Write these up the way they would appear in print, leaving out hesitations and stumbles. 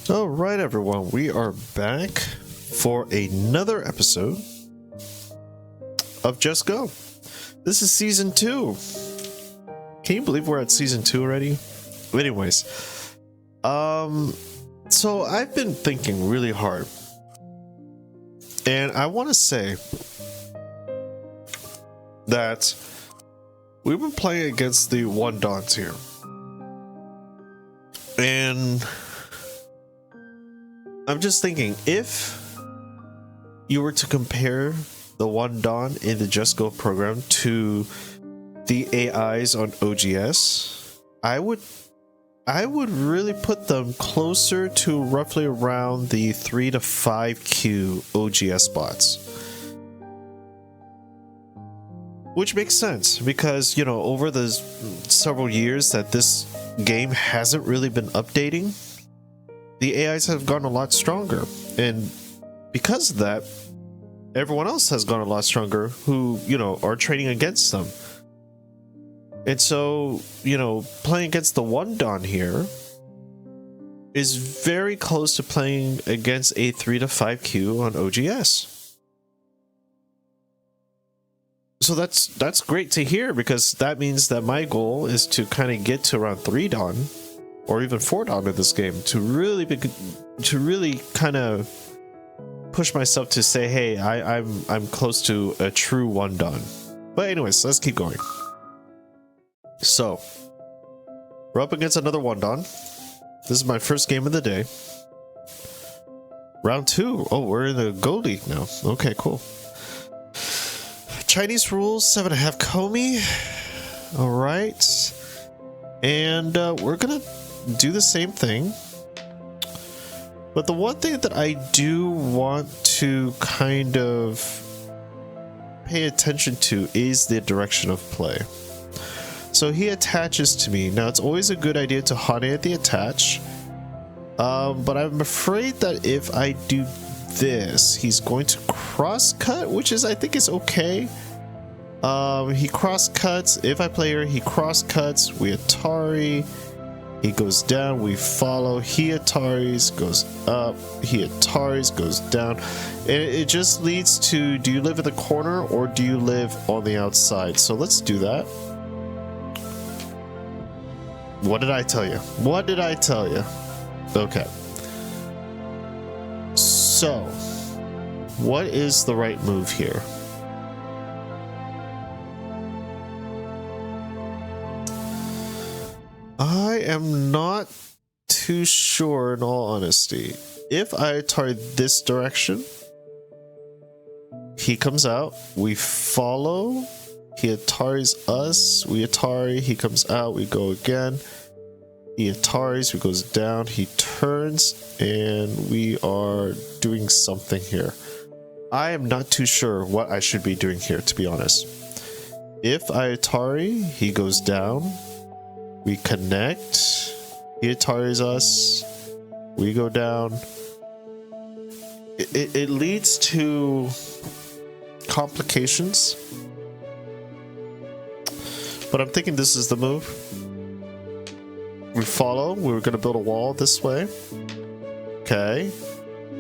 All right, everyone, we are back for another episode of Just Go. This is season 2. Can you believe we're at season 2 already? Anyways, so I've been thinking really hard, and I want to say that we were playing against the One Dons here, and I'm just thinking, if you were to compare the One Don in the Just Go program to the AIs on OGS, I would really put them closer to roughly around the 3 to 5Q OGS bots. Which makes sense because, you know, over the several years that this game hasn't really been updating, the AIs have gotten a lot stronger, and because of that, everyone else has gotten a lot stronger who, you know, are training against them. And so, you know, playing against the One Don here is very close to playing against a 3 to 5Q on OGS. So that's great to hear, because that means that my goal is to kind of get to around 3 Don or even 4 Don in this game to really kind of push myself to say, hey, I'm close to a true One Don. But anyways, let's keep going. So we're up against another One Don. This is my first game of the day. Round 2. Oh, we're in the Go League now. Okay, cool. Chinese rules, 7.5 Komi. All right. And we're gonna do the same thing. But the one thing that I do want to kind of pay attention to is the direction of play. So he attaches to me. Now, it's always a good idea to hottie at the attach. But I'm afraid that if I do this, he's going to cross cut, which is, I think, is okay. He cross cuts. If I play here, he cross cuts. We Atari. He goes down. We follow. He Ataris, goes up. He Ataris, goes down. And it just leads to, do you live in the corner or do you live on the outside? So let's do that. What did I tell you? What did I tell you? Okay. So, what is the right move here? I am not too sure, in all honesty. If I Atari this direction, he comes out, we follow, he Ataris us, we Atari, he comes out, we go again, he Ataris, we goes down, he turns, and we are doing something here. I am not too sure what I should be doing here, to be honest. If I Atari, he goes down, we connect, he Ataris us, we go down. It leads to complications, but I'm thinking this is the move. We follow. We're going to build a wall this way. Okay.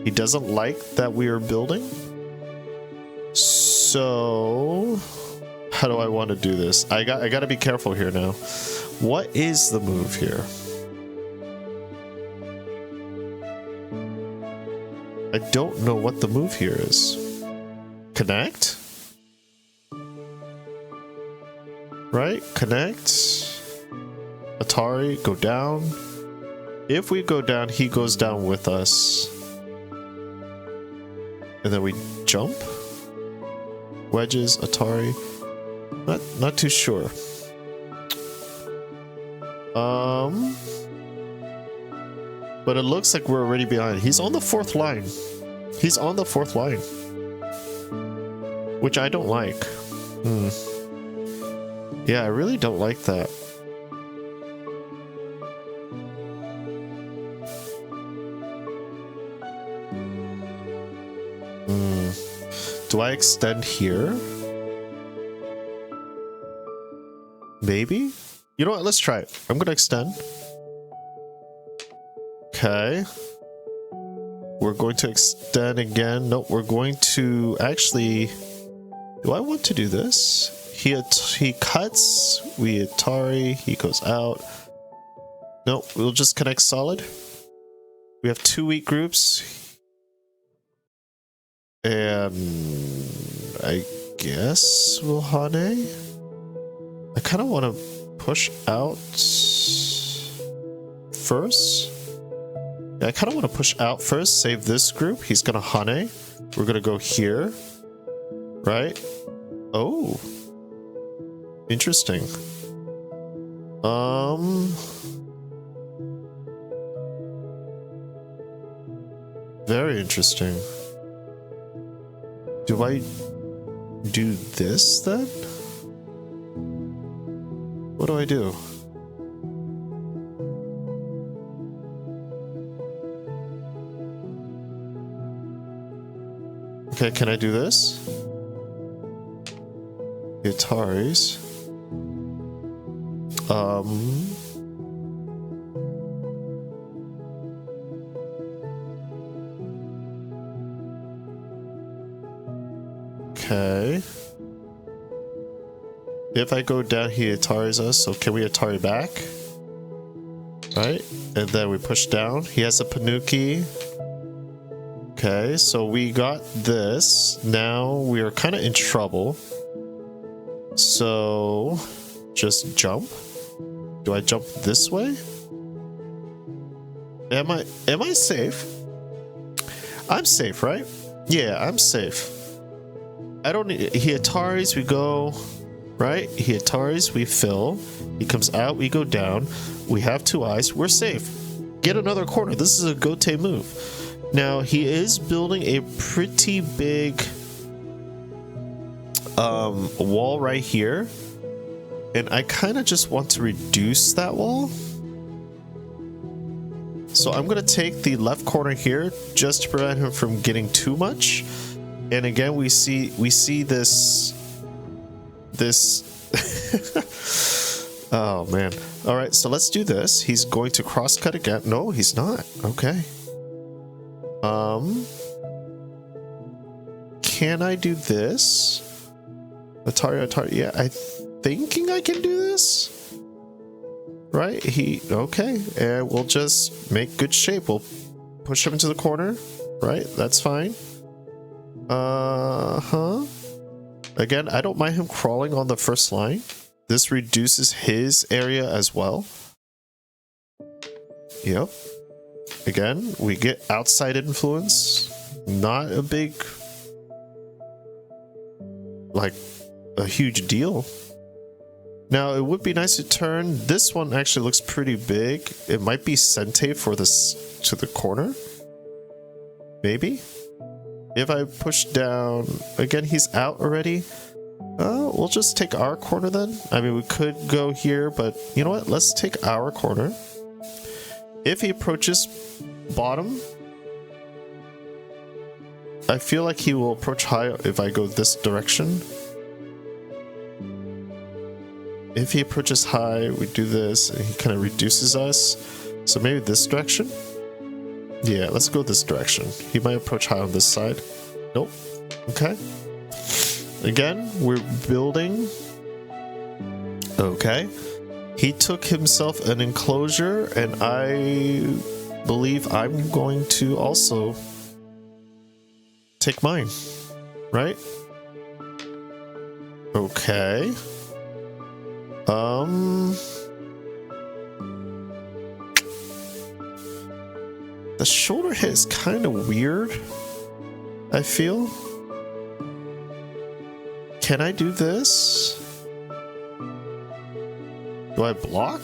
He doesn't like that we are building. So how do I want to do this? I got to be careful here now. What is the move here? I don't know what the move here is. Connect? Right? Connect. Atari, go down. If we go down, he goes down with us. And then we jump. Wedges, Atari. Not too sure. But it looks like we're already behind. He's on the 4th line. He's on the 4th line. Which I don't like. Yeah, I really don't like that. Do I extend here? Maybe? You know what? Let's try it. I'm gonna extend. Okay. We're going to extend again. Nope, we're going to actually... Do I want to do this? He cuts, we Atari, he goes out. Nope, we'll just connect solid. We have 2 weak groups. And I guess we'll Hane. I kind of want to push out first. Yeah, I kind of want to push out first, save this group. He's going to Hane. We're going to go here. Right? Oh. Interesting. Very interesting. Do I do this then? What do I do? Okay, can I do this? The Ataris. Okay. If I go down, he Ataris us, so can we Atari back? Right? And then we push down. He has a Panuki. Okay, so we got this. Now we are kind of in trouble. So, just jump. Do I jump this way? Am I safe? I'm safe, right? Yeah, I'm safe. I don't need... He Ataris, we go... Right? He Ataris, we fill. He comes out, we go down. We have 2 eyes, we're safe. Get another corner. This is a Gote move. Now, he is building a pretty big wall right here. And I kind of just want to reduce that wall. So I'm going to take the left corner here just to prevent him from getting too much. And again, we see this oh man. All right, so let's do this. He's going to cross cut again. No, he's not. Okay. Can I do this? Atari. Yeah, I'm thinking I can do this. Right? Okay. And we'll just make good shape. We'll push him into the corner. Right? That's fine. Again, I don't mind him crawling on the first line. This reduces his area as well. Yep. Again, we get outside influence. Not a big... like, a huge deal. Now, it would be nice to turn. This one actually looks pretty big. It might be Sente for this to the corner. Maybe? If I push down... Again, he's out already. We'll just take our corner then. I mean, we could go here, but you know what? Let's take our corner. If he approaches bottom, I feel like he will approach high if I go this direction. If he approaches high, we do this, and he kind of reduces us. So maybe this direction? Yeah, let's go this direction. He might approach high on this side. Nope. Okay. Again, we're building. Okay. He took himself an enclosure, and I believe I'm going to also take mine. Right? Okay. The shoulder hit is kind of weird, I feel. Can I do this? Do I block?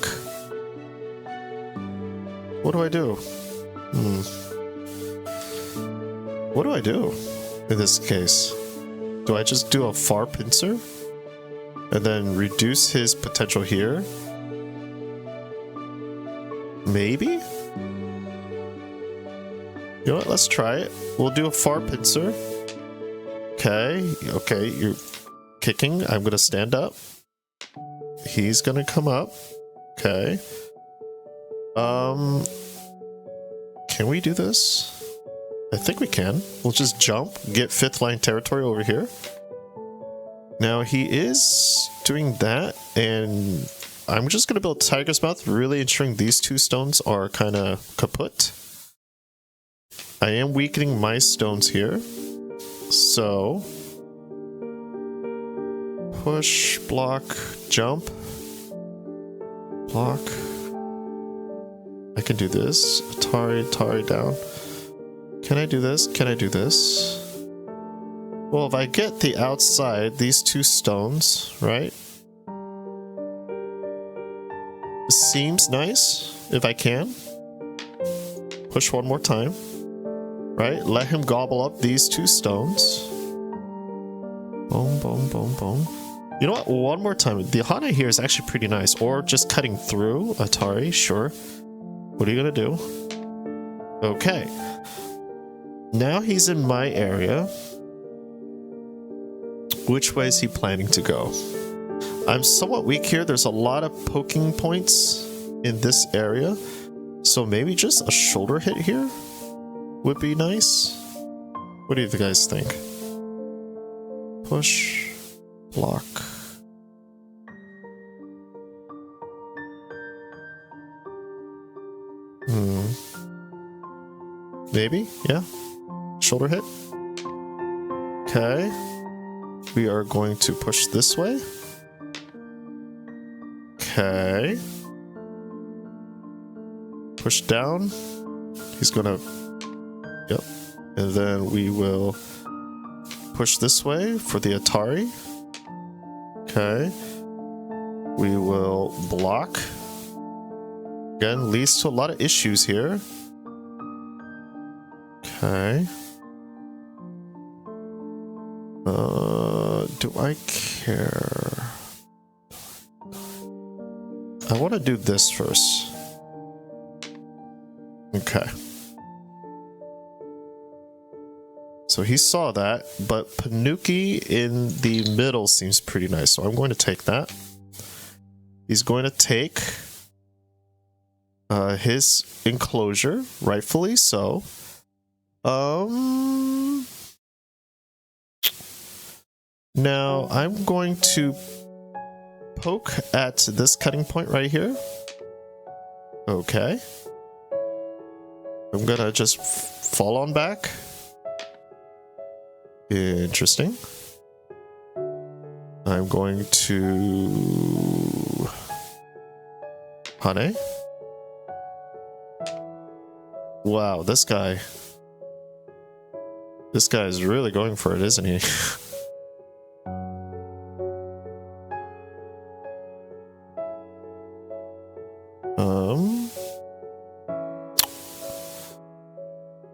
What do I do? What do I do in this case? Do I just do a far pincer? And then reduce his potential here? Maybe? You know what? Let's try it. We'll do a far pincer. Okay. Okay, you're kicking. I'm gonna stand up. He's gonna come up. Okay. Can we do this? I think we can. We'll just jump, get 5th line territory over here. Now he is doing that, and I'm just going to build Tiger's Mouth, really ensuring these 2 stones are kind of kaput. I am weakening my stones here. So, push, block, jump, block. I can do this. Atari down. Can I do this? Can I do this? Well, if I get the outside, these 2 stones, right? Seems nice, if I can. Push one more time. Right? Let him gobble up these 2 stones. Boom, boom, boom, boom. You know what? One more time. The Hana here is actually pretty nice. Or just cutting through Atari, sure. What are you gonna do? Okay. Now he's in my area. Which way is he planning to go? I'm somewhat weak here. There's a lot of poking points in this area. So maybe just a shoulder hit here would be nice. What do you guys think? Push, block. Maybe, yeah. Shoulder hit. Okay. We are going to push this way. Okay. Push down. He's gonna... Yep. And then we will push this way for the Atari. Okay. We will block. Again, leads to a lot of issues here. Okay. Do I care? I want to do this first. Okay. So he saw that, but Panuki in the middle seems pretty nice, so I'm going to take that. He's going to take his enclosure, rightfully so. Now I'm going to poke at this cutting point right here. Okay. I'm gonna just fall on back. Interesting. I'm going to... Hane. Wow, this guy is really going for it, isn't he?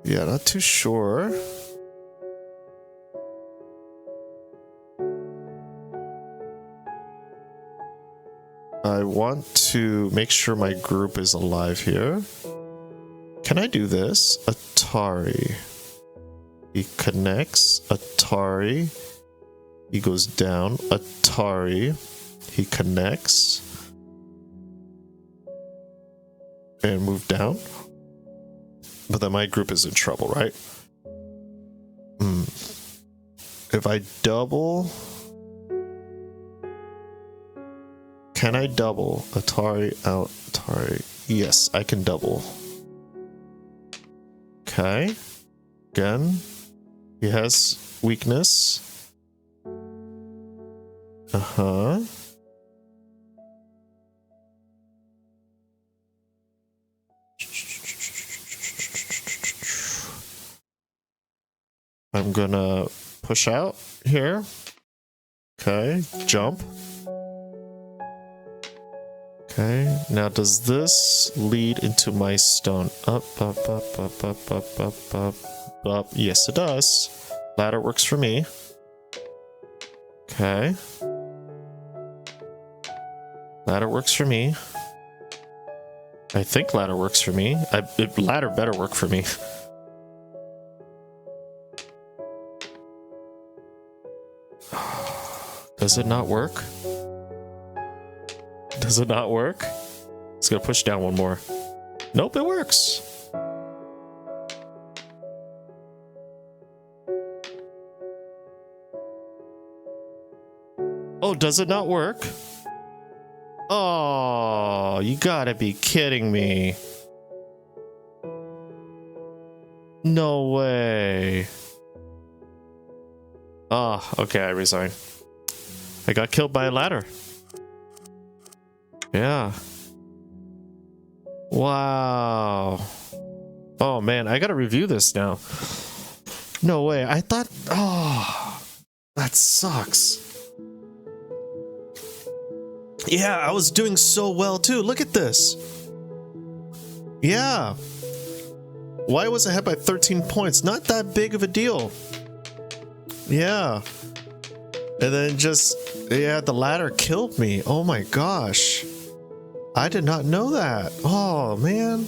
Yeah, not too sure. I want to make sure my group is alive here. Can I do this? Atari. He connects. Atari. He goes down. Atari. He connects. And move down. But then my group is in trouble, right? If I double... Can I double? Atari out, Atari. Yes, I can double. Okay. Again, he has weakness. Uh-huh. I'm gonna push out here. Okay, jump. Okay, now does this lead into my stone? Up, up, up, up, up, up, up, up, up. Yes, it does. Ladder works for me. Okay. Ladder works for me. I think ladder works for me. Ladder better work for me. Does it not work? Does it not work? It's gonna push down one more. Nope, it works. Oh, does it not work? Oh, you gotta be kidding me. No way. Ah, okay, I resign. I got killed by a ladder. Yeah. Wow. Oh man, I gotta review this now. No way. I thought... Oh, that sucks. Yeah, I was doing so well too. Look at this. Yeah. Why was I ahead by 13 points? Not that big of a deal. Yeah. And then just... Yeah, the ladder killed me. Oh my gosh. I did not know that. Oh, man.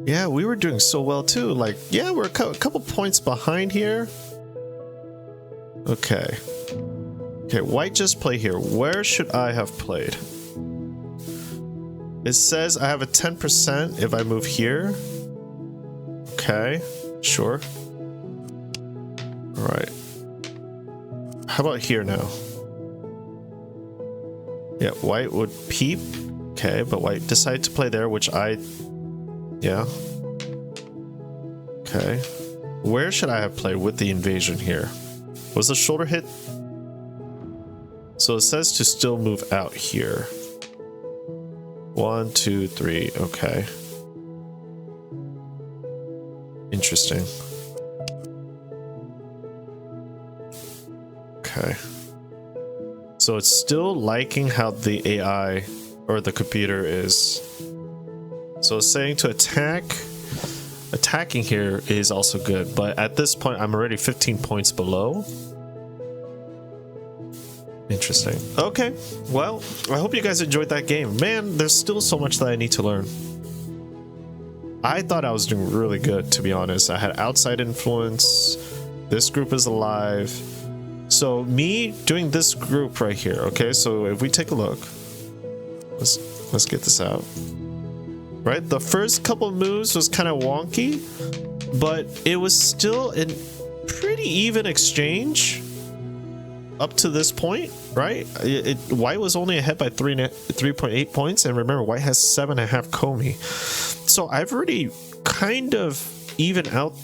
Yeah, we were doing so well too. Like, yeah, we're a couple points behind here. Okay. Okay, white just play here. Where should I have played? It says I have a 10% if I move here. Okay, sure. All right. How about here now? Yeah, white would peep. Okay, but white decided to play there, which I... Yeah. Okay. Where should I have played with the invasion here? Was the shoulder hit? So it says to still move out here. 1, 2, 3. Okay. Interesting. Okay. So it's still liking how the AI or the computer is. So it's saying to attack. Attacking here is also good, but at this point I'm already 15 points below. Interesting. Okay, well, I hope you guys enjoyed that game. Man, there's still so much that I need to learn. I thought I was doing really good, to be honest. I had outside influence. This group is alive. So me doing this group right here, okay? So if we take a look, let's get this out. Right, the first couple of moves was kind of wonky, but it was still a pretty even exchange up to this point, right? White was only ahead by 3.8 points, and remember, white has 7.5 Comey. So I've already kind of evened out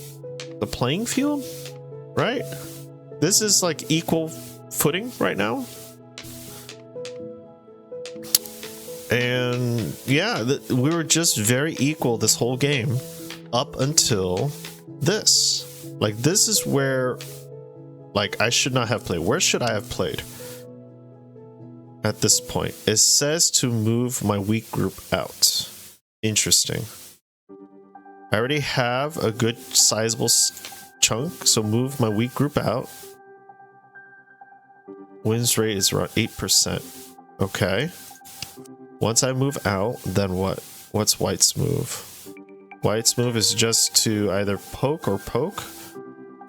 the playing field, right? This is like equal footing right now. And yeah, we were just very equal this whole game up until this. Like, this is where, like, I should not have played. Where should I have played at this point? It says to move my weak group out. Interesting. I already have a good sizable chunk, so move my weak group out. Wins rate is around 8%. Okay. Once I move out, then what? What's white's move? White's move is just to either poke or poke.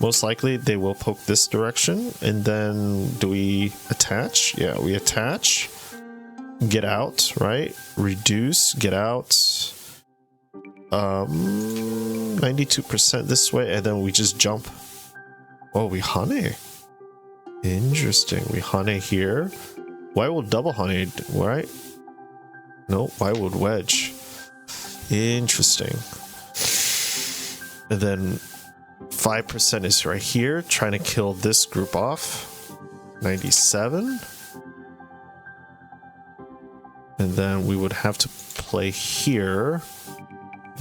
Most likely they will poke this direction. And then do we attach? Yeah, we attach. Get out, right? Reduce, get out. 92% this way, and then we just jump. Oh, we honey. Interesting. We honey here. Why will double honey, right? No, why would wedge? Interesting. And then 5% is right here, trying to kill this group off. 97. And then we would have to play here.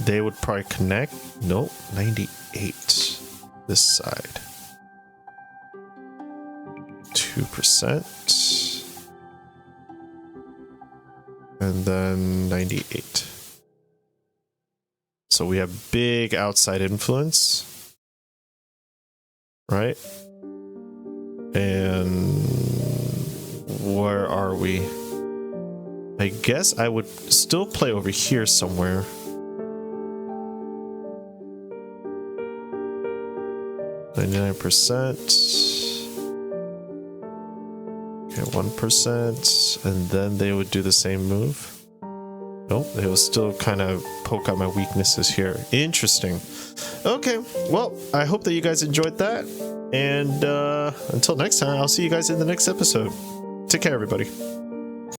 They would probably connect. Nope, 98. This side. 2%. And then 98. So we have big outside influence. Right? And where are we? I guess I would still play over here somewhere. %. Okay, 1%, and then they would do the same move. Oh, it will still kind of poke out my weaknesses here. Interesting. Okay, well, I hope that you guys enjoyed that. And until next time, I'll see you guys in the next episode. Take care, everybody.